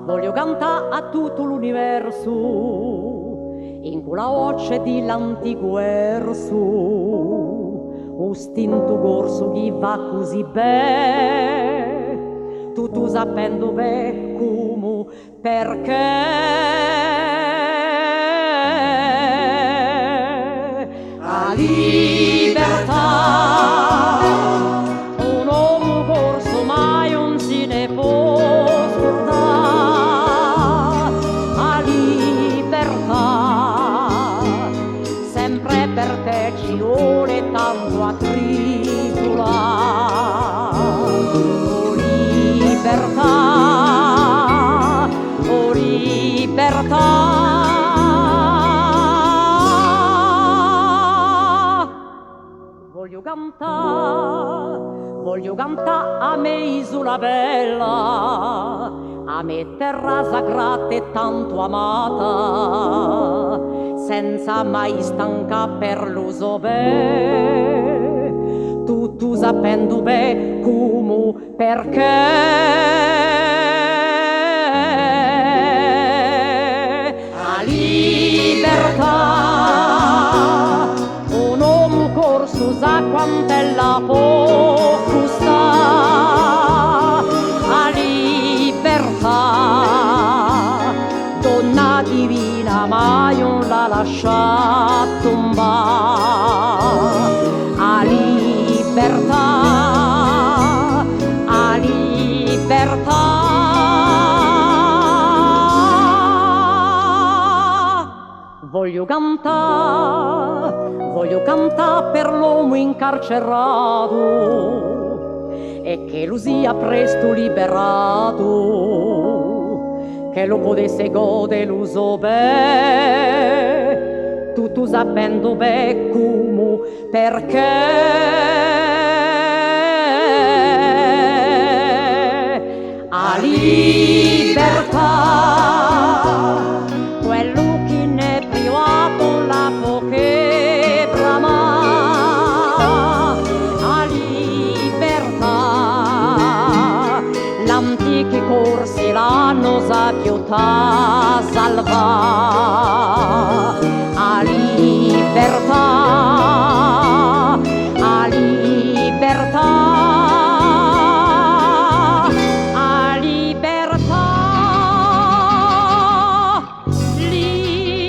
voglio cantare a tutto l'universo, in quella voce di l'antico verso, un stinto corso che va così bene, tutto sapendo bene come, perché la libertà. Per te ci vuole tanto a tribolare. Oh libertà, voglio cantare a me isola bella, a me terra sagrata e tanto amata, senza mai stanca per l'uso be, tutto sapendo be come, perché la libertà, un uomo corso sa quant'ella può costare, la libertà, donna divina mai non la lascia tombare. A libertà, a libertà. Voglio cantare per l'uomo incarcerato e che lo sia presto liberato, che lo potesse godere l'uso bene, tutto sapendo bene come, perché a libertà, quello che ne è privato la può che bramare. A libertà, l'antichi corsi l'hanno sapiuta salvare. A libertà, a libertà, a libertà, libertà.